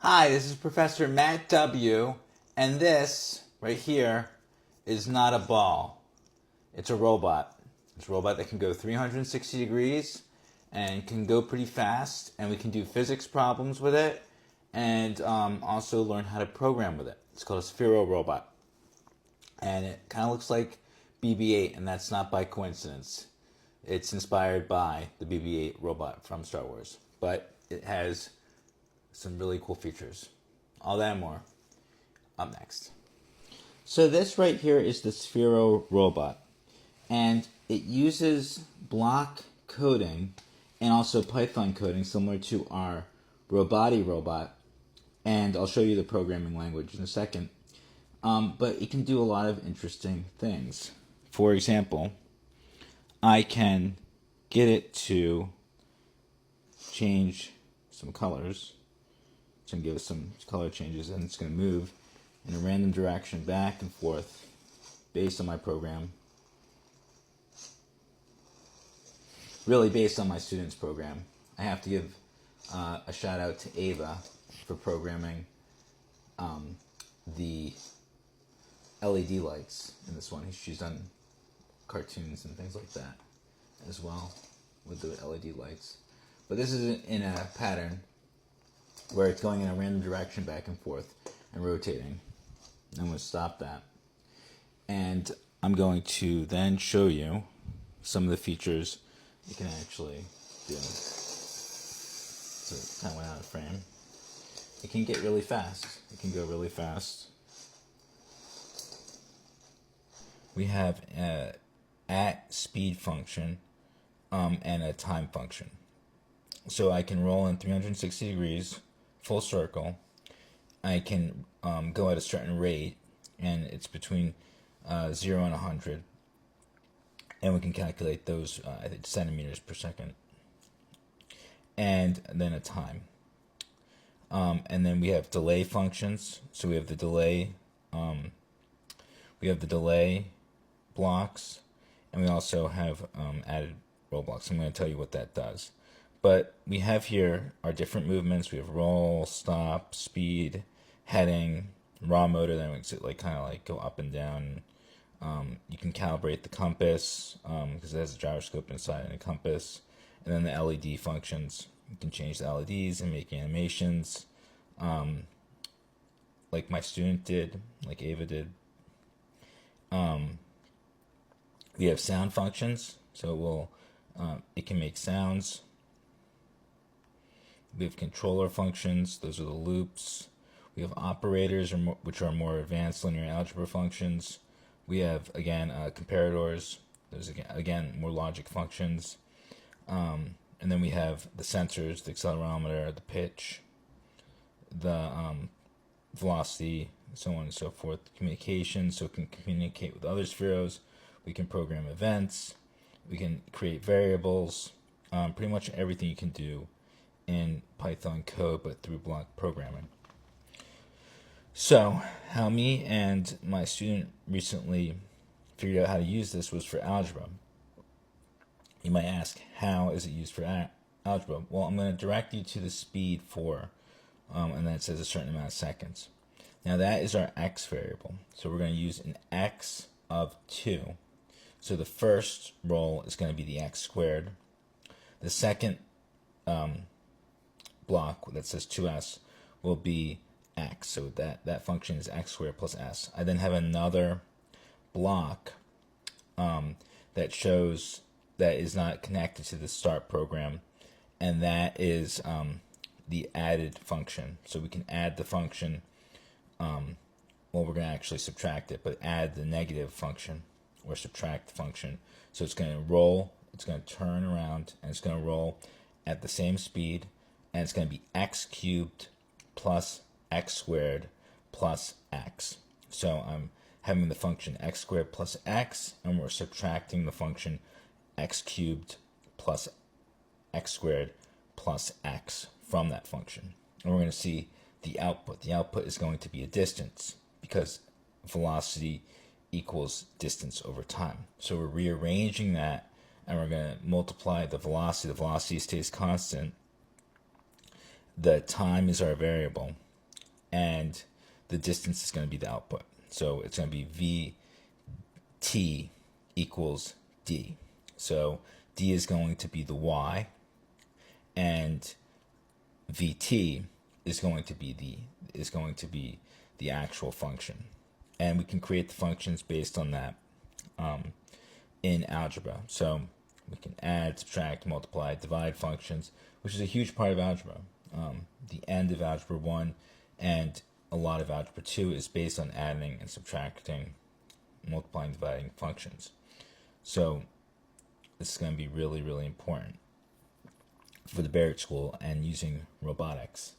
Hi, this is Professor Matt W. And this right here is not a ball. It's a robot. It's a robot that can go 360 degrees and can go pretty fast. And we can do physics problems with it and also learn how to program with it. It's called a Sphero robot. And it kind of looks like BB-8, and that's not by coincidence. It's inspired by the BB-8 robot from Star Wars. But it has some really cool features. All that and more up next. So this right here is the Sphero robot, and it uses block coding and also Python coding similar to our Roboti robot, and I'll show you the programming language in a second. But it can do a lot of interesting things. For example, I can get it to change some colors. It's going to give us some color changes, and it's going to move in a random direction back and forth based on my program. Really based on my student's program. I have to give a shout out to Ava for programming the LED lights in this one. She's done cartoons and things like that as well with the LED lights. But this is in a pattern where it's going in a random direction back and forth and rotating. I'm going to stop that. And I'm going to then show you some of the features you can actually do. So it kind of went out of frame. It can get really fast. It can go really fast. We have a at speed function and a time function. So I can roll in 360 degrees, full circle. I can go at a certain rate, and it's between 0 and 100. And we can calculate those centimeters per second. And then a time. And then we have delay functions. So we have the delay blocks, and we also have added roadblocks. I'm going to tell you what that does. But we have here our different movements. We have roll, stop, speed, heading, raw motor. Then we can kind of go up and down. You can calibrate the compass because it has a gyroscope inside and a compass. And then the LED functions. You can change the LEDs and make animations, like my student did, like Ava did. We have sound functions, so it can make sounds. We have controller functions; those are the loops. We have operators, which are more advanced linear algebra functions. We have comparators. Those again more logic functions. And then we have the sensors, the accelerometer, the pitch, the velocity, so on and so forth. Communication, so it can communicate with other spheros. We can program events. We can create variables. Pretty much everything you can do in Python code, but through block programming. So, how me and my student recently figured out how to use this was for algebra. You might ask, how is it used for algebra? Well, I'm going to direct you to the speed for, and then it says a certain amount of seconds. Now that is our x variable. So we're going to use an x of 2. So the first roll is going to be the x squared. The second block that says 2s will be x. So that function is x squared plus s. I then have another block that shows that is not connected to the start program, and that is the added function. So we can add the function, we're going to actually subtract it, but add the negative function or subtract the function. So it's going to roll, it's going to turn around, and it's going to roll at the same speed, and it's going to be x cubed plus x squared plus x. So I'm having the function x squared plus x, and we're subtracting the function x cubed plus x squared plus x from that function. And we're going to see the output. The output is going to be a distance because velocity equals distance over time. So we're rearranging that, and we're going to multiply the velocity. The velocity stays constant. The time is our variable. and the distance is going to be the output. So it's going to be VT equals D. So D is going to be the Y, and VT is going to be the actual function. And we can create the functions based on that in algebra. So we can add, subtract, multiply, divide functions, which is a huge part of algebra. The end of algebra 1 and a lot of algebra 2 is based on adding and subtracting, multiplying, dividing functions. So this is going to be really, really important for the Barrett School and using robotics.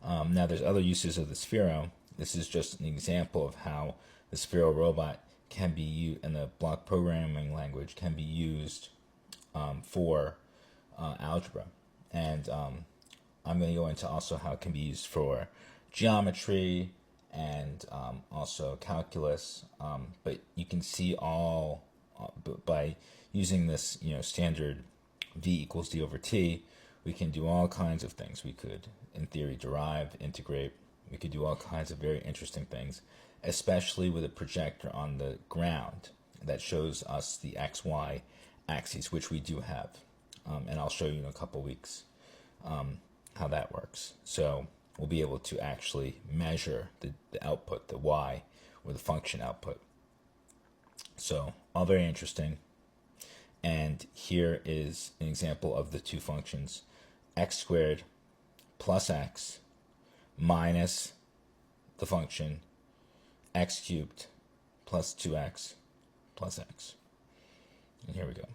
Now there's other uses of the Sphero. This is just an example of how the Sphero robot can be used, and the block programming language can be used for algebra. And I'm going to go into also how it can be used for geometry and also calculus. But you can see all by using this, standard V equals D over T, we can do all kinds of things. We could, in theory, derive, integrate. We could do all kinds of very interesting things, especially with a projector on the ground that shows us the XY axes, which we do have. And I'll show you in a couple weeks how that works. So we'll be able to actually measure the output, the Y, or the function output. So all very interesting. And here is an example of the two functions: x squared plus x minus the function x cubed plus 2x plus x. And here we go.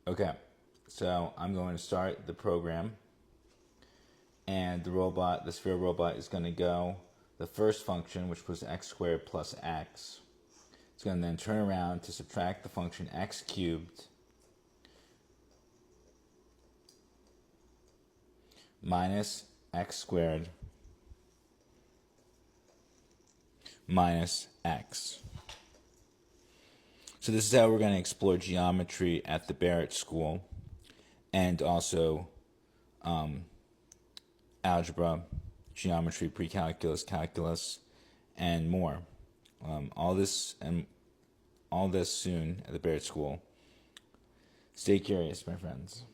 Okay, so I'm going to start the program, and the Sphero robot is going to go the first function, which was x squared plus x. It's going to then turn around to subtract the function x cubed minus x squared minus x. So this is how we're going to explore geometry at the Barrett School, and also algebra, geometry, pre-calculus, calculus, and more. All this soon at the Barrett School. Stay curious, my friends.